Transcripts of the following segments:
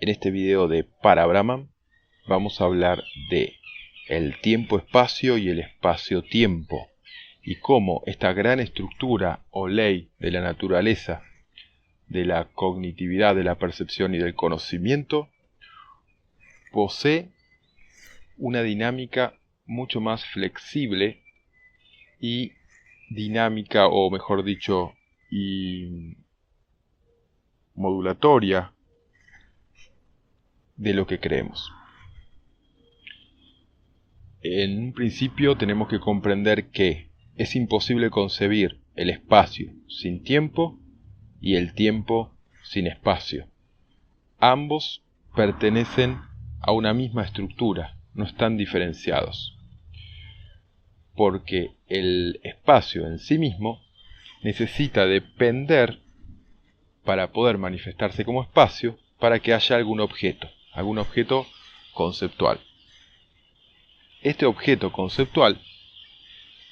En este video de Para Brahman vamos a hablar de el tiempo-espacio y el espacio-tiempo y cómo esta gran estructura o ley de la naturaleza, de la cognitividad, de la percepción y del conocimiento posee una dinámica mucho más flexible y dinámica, o mejor dicho, y modulatoria de lo que creemos. En un principio tenemos que comprender que es imposible concebir el espacio sin tiempo y el tiempo sin espacio. Ambos pertenecen a una misma estructura, no están diferenciados. Porque el espacio en sí mismo necesita depender para poder manifestarse como espacio para que haya algún objeto conceptual. Este objeto conceptual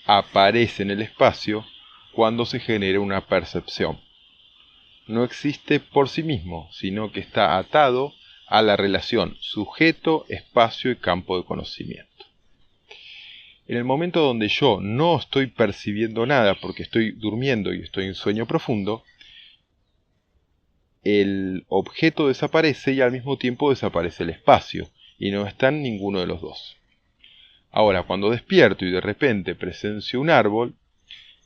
aparece en el espacio cuando se genera una percepción. No existe por sí mismo, sino que está atado a la relación sujeto, espacio y campo de conocimiento. En el momento donde yo no estoy percibiendo nada porque estoy durmiendo y estoy en sueño profundo, el objeto desaparece y al mismo tiempo desaparece el espacio, y no está en ninguno de los dos. Ahora, cuando despierto y de repente presencio un árbol,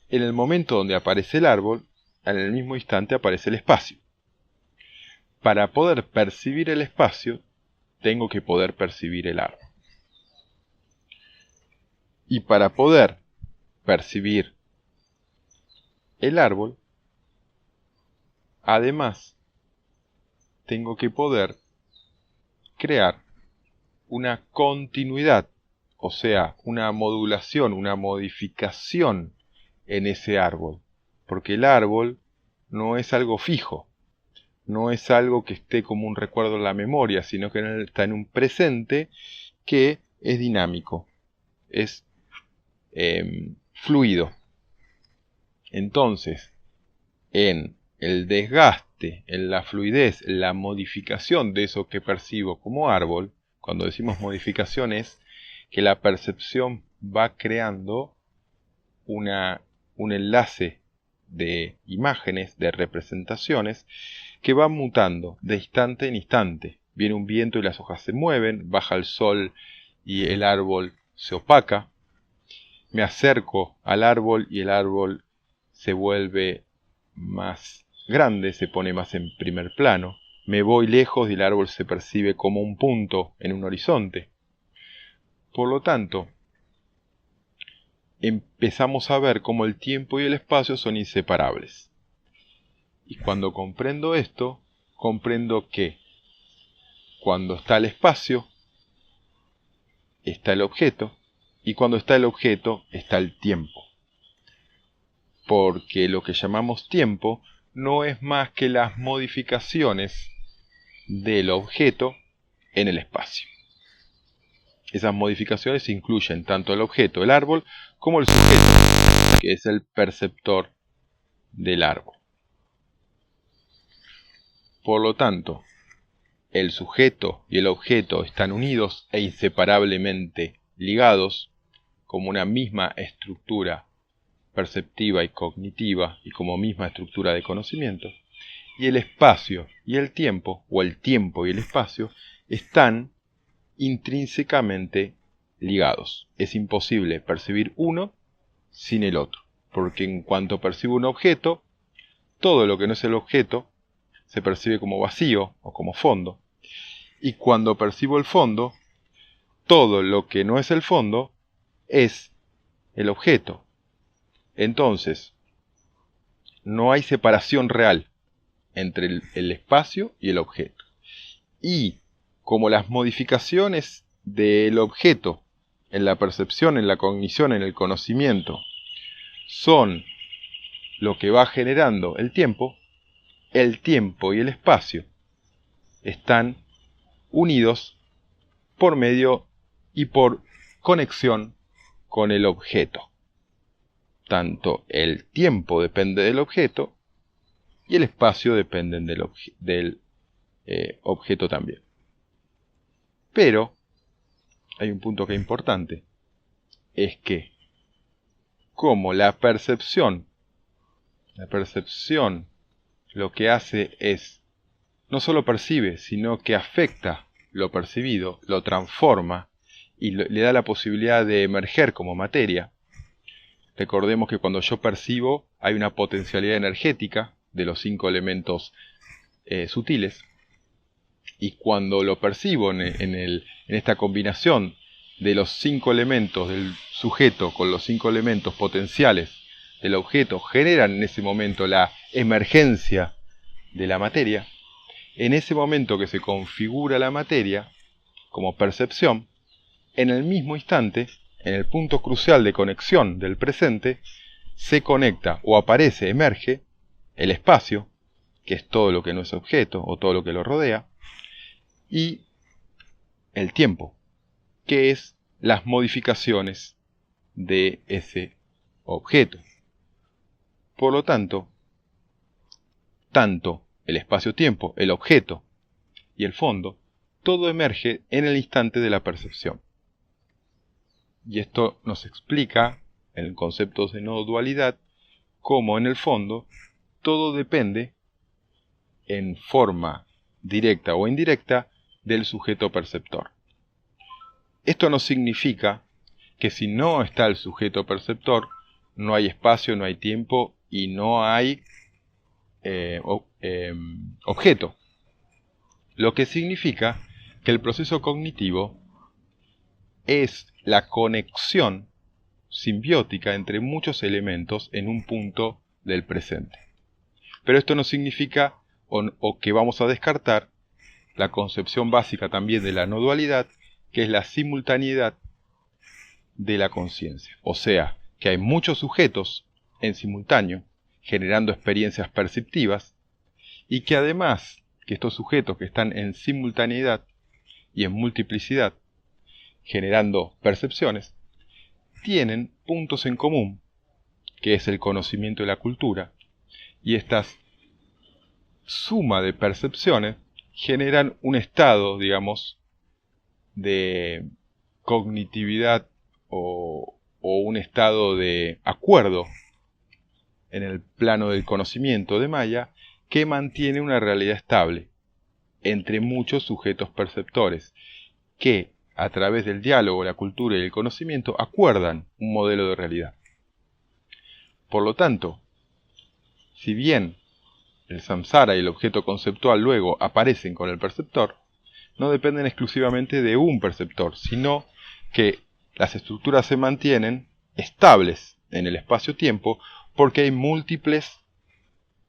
en el momento donde aparece el árbol, en el mismo instante aparece el espacio. Para poder percibir el espacio, tengo que poder percibir el árbol. Y para poder percibir el árbol, además, tengo que poder crear una continuidad, o sea, una modulación, una modificación en ese árbol. Porque el árbol no es algo fijo, no es algo que esté como un recuerdo en la memoria, sino que está en un presente que es dinámico, es fluido. Entonces, en el desgaste, en la fluidez, en la modificación de eso que percibo como árbol, cuando decimos modificación es que la percepción va creando un enlace de imágenes, de representaciones, que van mutando de instante en instante. Viene un viento y las hojas se mueven, baja el sol y el árbol se opaca. Me acerco al árbol y el árbol se vuelve más grande, se pone más en primer plano. Me voy lejos y el árbol se percibe como un punto en un horizonte. Por lo tanto, empezamos a ver cómo el tiempo y el espacio son inseparables. Y cuando comprendo esto, comprendo que cuando está el espacio, está el objeto, y cuando está el objeto, está el tiempo. Porque lo que llamamos tiempo no es más que las modificaciones del objeto en el espacio. Esas modificaciones incluyen tanto el objeto, el árbol, como el sujeto, que es el perceptor del árbol. Por lo tanto, el sujeto y el objeto están unidos e inseparablemente ligados como una misma estructura perceptiva y cognitiva y como misma estructura de conocimiento, y el espacio y el tiempo, o el tiempo y el espacio, están intrínsecamente ligados. Es imposible percibir uno sin el otro, porque en cuanto percibo un objeto, todo lo que no es el objeto se percibe como vacío o como fondo, y cuando percibo el fondo, todo lo que no es el fondo es el objeto. Entonces, no hay separación real entre el espacio y el objeto. Y como las modificaciones del objeto en la percepción, en la cognición, en el conocimiento, son lo que va generando el tiempo y el espacio están unidos por medio y por conexión con el objeto. Tanto el tiempo depende del objeto y el espacio depende del objeto también. Pero hay un punto que es importante, es que como la percepción lo que hace es, no solo percibe, sino que afecta lo percibido, lo transforma y le da la posibilidad de emerger como materia. Recordemos que cuando yo percibo hay una potencialidad energética de los 5 elementos sutiles, y cuando lo percibo en esta combinación de los 5 elementos del sujeto con los 5 elementos potenciales del objeto, generan en ese momento la emergencia de la materia. En ese momento que se configura la materia como percepción, en el mismo instante, en el punto crucial de conexión del presente, se conecta o aparece, emerge, el espacio, que es todo lo que no es objeto o todo lo que lo rodea, y el tiempo, que es las modificaciones de ese objeto. Por lo tanto el espacio-tiempo, el objeto y el fondo, todo emerge en el instante de la percepción. Y esto nos explica, en conceptos de no dualidad, cómo en el fondo todo depende, en forma directa o indirecta, del sujeto perceptor. Esto no significa que si no está el sujeto perceptor, no hay espacio, no hay tiempo y no hay objeto. Lo que significa que el proceso cognitivo es la conexión simbiótica entre muchos elementos en un punto del presente. Pero esto no significa o que vamos a descartar la concepción básica también de la no dualidad, que es la simultaneidad de la conciencia. O sea, que hay muchos sujetos en simultáneo generando experiencias perceptivas, y que además que estos sujetos que están en simultaneidad y en multiplicidad generando percepciones, tienen puntos en común, que es el conocimiento y la cultura, y estas suma de percepciones generan un estado, digamos, de cognitividad o un estado de acuerdo en el plano del conocimiento de Maya, que mantiene una realidad estable entre muchos sujetos perceptores, que a través del diálogo, la cultura y el conocimiento acuerdan un modelo de realidad. Por lo tanto, si bien el samsara y el objeto conceptual luego aparecen con el perceptor, no dependen exclusivamente de un perceptor, sino que las estructuras se mantienen estables en el espacio-tiempo porque hay múltiples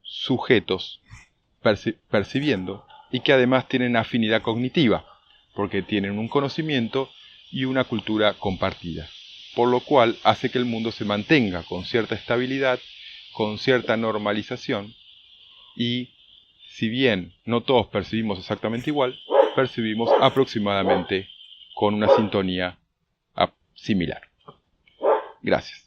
sujetos percibiendo y que además tienen afinidad cognitiva, porque tienen un conocimiento y una cultura compartida, por lo cual hace que el mundo se mantenga con cierta estabilidad, con cierta normalización, y si bien no todos percibimos exactamente igual, percibimos aproximadamente con una sintonía similar. Gracias.